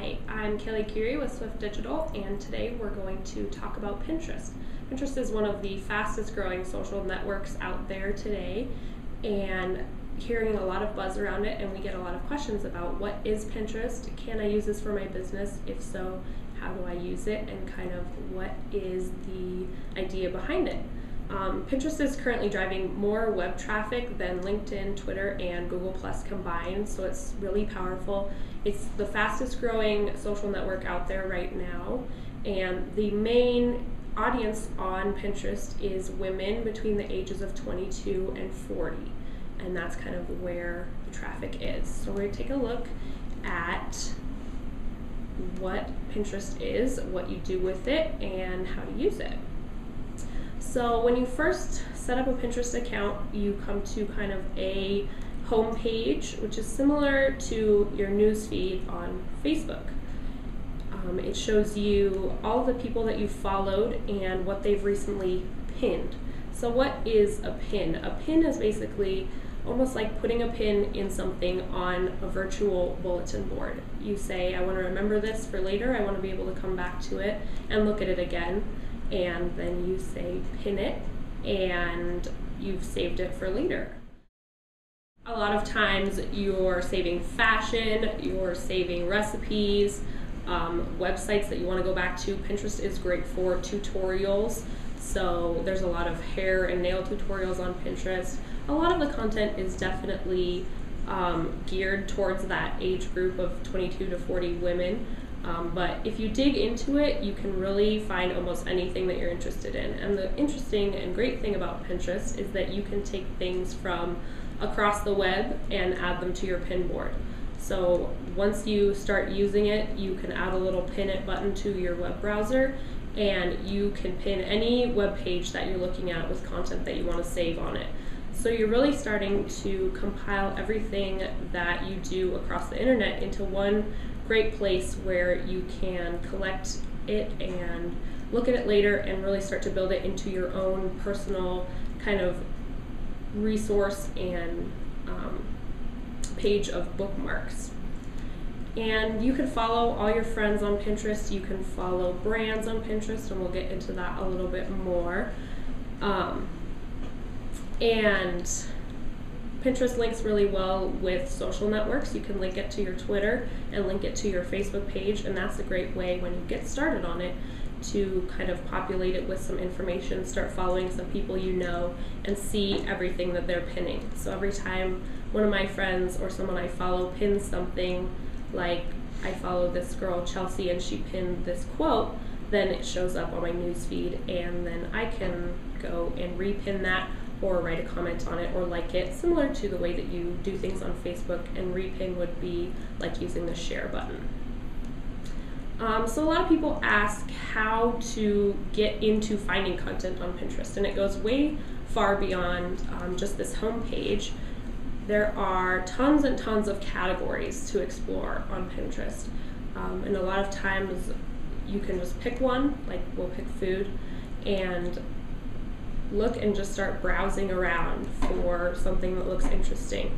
Hi, I'm Kelly Curie with Swift Digital, and today we're going to talk about Pinterest. Pinterest is one of the fastest growing social networks out there today, and hearing a lot of buzz around it, and we get a lot of questions about what is Pinterest, can I use this for my business, if so, how do I use it, and kind of what is the idea behind it. Pinterest is currently driving more web traffic than LinkedIn, Twitter, and Google Plus combined, so it's really powerful. It's the fastest growing social network out there right now, and the main audience on Pinterest is women between the ages of 22 and 40, and that's kind of where the traffic is. So we're going to take a look at what Pinterest is, what you do with it, and how to use it. So when you first set up a Pinterest account, you come to kind of a home page, which is similar to your newsfeed on Facebook. It shows you all the people that you followed and what they've recently pinned. So what is a pin? A pin is basically almost like putting a pin in something on a virtual bulletin board. You say, I want to remember this for later, I want to be able to come back to it and look at it again. And then you say pin it, and you've saved it for later. A lot of times you're saving fashion, you're saving recipes, websites that you want to go back to. Pinterest is great for tutorials, so there's a lot of hair and nail tutorials on Pinterest. A lot of the content is definitely geared towards that age group of 22 to 40 women. But if you dig into it, you can really find almost anything that you're interested in. And the interesting and great thing about Pinterest is that you can take things from across the web and add them to your pin board. So once you start using it, you can add a little pin it button to your web browser, and you can pin any web page that you're looking at with content that you want to save on it. So you're really starting to compile everything that you do across the internet into one great place where you can collect it and look at it later and really start to build it into your own personal kind of resource and page of bookmarks. And you can follow all your friends on Pinterest, you can follow brands on Pinterest, and we'll get into that a little bit more. And Pinterest links really well with social networks. You can link it to your Twitter and link it to your Facebook page, and that's a great way when you get started on it to kind of populate it with some information, start following some people you know, and see everything that they're pinning. So every time one of my friends or someone I follow pins something, like I follow this girl Chelsea and she pinned this quote, then it shows up on my newsfeed, and then I can go and repin that or write a comment on it or like it, similar to the way that you do things on Facebook, and repin would be like using the share button. So a lot of people ask how to get into finding content on Pinterest, and it goes way far beyond just this home page. There are tons and tons of categories to explore on Pinterest, and a lot of times you can just pick one, like we'll pick food, and look and just start browsing around for something that looks interesting.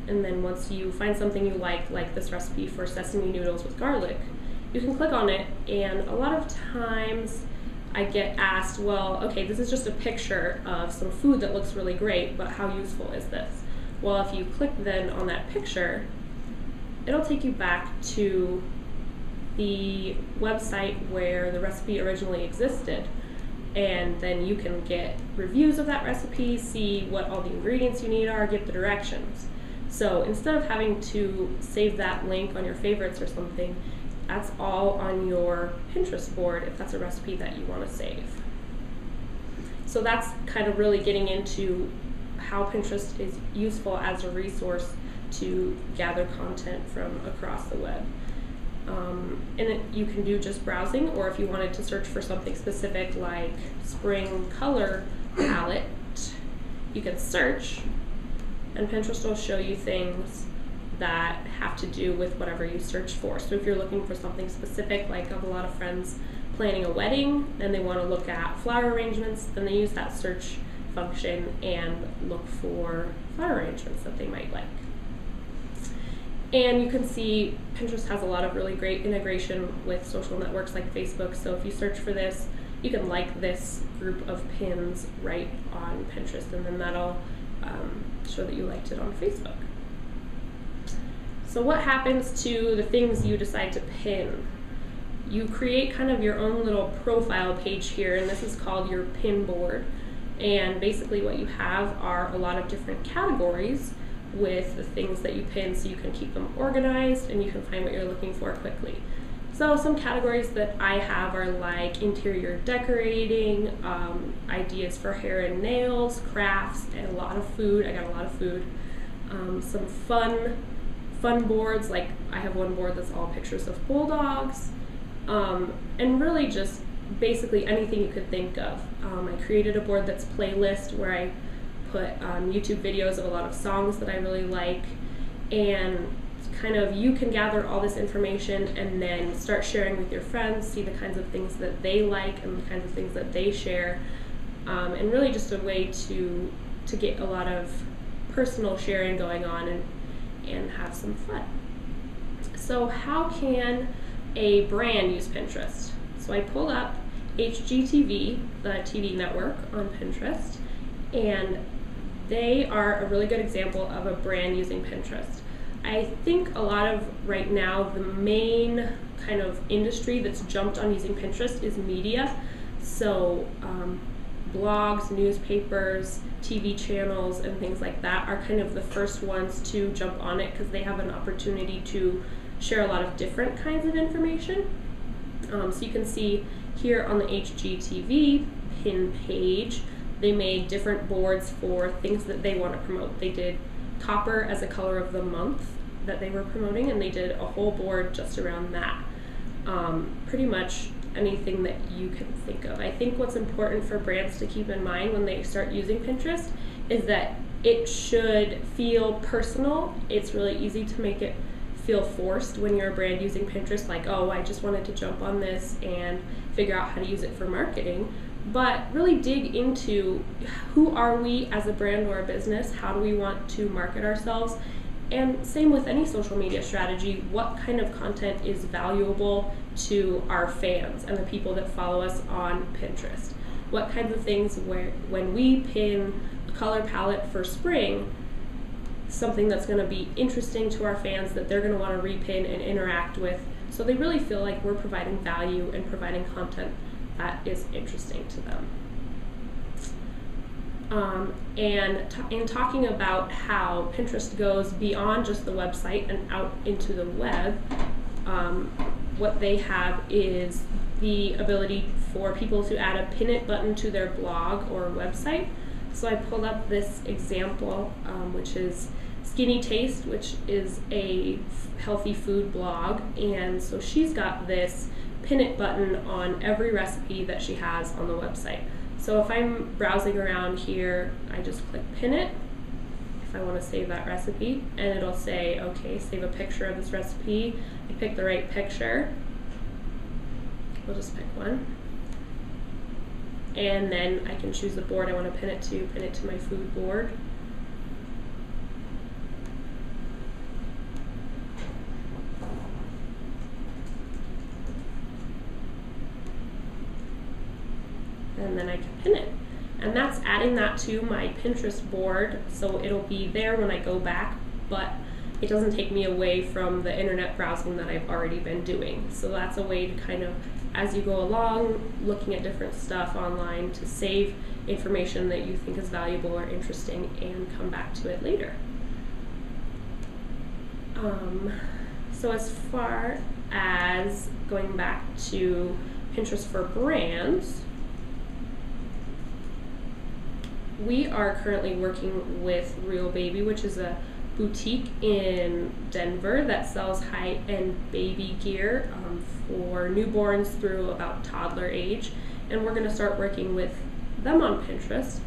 And then once you find something you like this recipe for sesame noodles with garlic, you can click on it, and a lot of times I get asked, well, okay, this is just a picture of some food that looks really great, but how useful is this? Well, if you click then on that picture, it'll take you back to the website where the recipe originally existed. And then you can get reviews of that recipe, see what all the ingredients you need are, get the directions. So instead of having to save that link on your favorites or something, that's all on your Pinterest board if that's a recipe that you want to save. So that's kind of really getting into how Pinterest is useful as a resource to gather content from across the web. And you can do just browsing, or if you wanted to search for something specific like spring color palette, you can search, and Pinterest will show you things that have to do with whatever you search for. So if you're looking for something specific, like I have a lot of friends planning a wedding and they want to look at flower arrangements, then they use that search function and look for flower arrangements that they might like. And you can see Pinterest has a lot of really great integration with social networks like Facebook. So if you search for this, you can like this group of pins right on Pinterest, and then that'll show that you liked it on Facebook. So what happens to the things you decide to pin? You create kind of your own little profile page here, and this is called your pin board. And basically what you have are a lot of different categories with the things that you pin, so you can keep them organized and you can find what you're looking for quickly. So some categories that I have are like interior decorating, ideas for hair and nails, crafts, and a lot of food. I got a lot of food. Some fun boards, like I have one board that's all pictures of bulldogs, and really just basically anything you could think of. I created a board that's playlist where I put YouTube videos of a lot of songs that I really like, and kind of you can gather all this information and then start sharing with your friends, see the kinds of things that they like and the kinds of things that they share, and really just a way to get a lot of personal sharing going on and have some fun. So how can a brand use Pinterest? So I pulled up HGTV, the TV network on Pinterest, and they are a really good example of a brand using Pinterest. I think a lot of right now the main kind of industry that's jumped on using Pinterest is media. So blogs, newspapers, TV channels, and things like that are kind of the first ones to jump on it because they have an opportunity to share a lot of different kinds of information. So you can see here on the HGTV pin page, they made different boards for things that they want to promote. They did copper as a color of the month that they were promoting, and they did a whole board just around that. Pretty much anything that you can think of. I think what's important for brands to keep in mind when they start using Pinterest is that it should feel personal. It's really easy to make it feel forced when you're a brand using Pinterest, like, oh, I just wanted to jump on this and figure out how to use it for marketing. But really dig into who are we as a brand or a business, how do we want to market ourselves, and same with any social media strategy, what kind of content is valuable to our fans and the people that follow us on Pinterest. What kinds of things when we pin a color palette for spring, something that's going to be interesting to our fans that they're going to want to repin and interact with, so they really feel like we're providing value and providing content that is interesting to them. In talking about how Pinterest goes beyond just the website and out into the web, what they have is the ability for people to add a pin it button to their blog or website. So I pulled up this example, which is Skinny Taste, which is a healthy food blog, and so she's got this pin it button on every recipe that she has on the website. So if I'm browsing around here, I just click pin it if I want to save that recipe, and it'll say, okay, save a picture of this recipe. I pick the right picture. We'll just pick one. And then I can choose the board I want to pin it to my food board. And then I can pin it. And that's adding that to my Pinterest board, so it'll be there when I go back, but it doesn't take me away from the internet browsing that I've already been doing. So that's a way to kind of, as you go along, looking at different stuff online, to save information that you think is valuable or interesting and come back to it later. So as far as going back to Pinterest for brands, we are currently working with Real Baby, which is a boutique in Denver that sells high-end baby gear for newborns through about toddler age. And we're going to start working with them on Pinterest,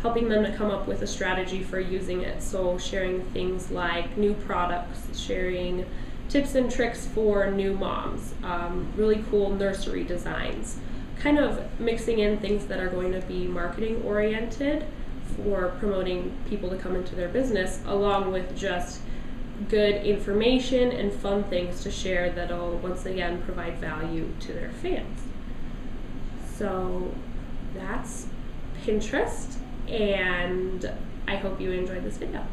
helping them to come up with a strategy for using it. So sharing things like new products, sharing tips and tricks for new moms, really cool nursery designs, kind of mixing in things that are going to be marketing oriented for promoting people to come into their business, along with just good information and fun things to share that'll once again provide value to their fans. So that's Pinterest, and I hope you enjoyed this video.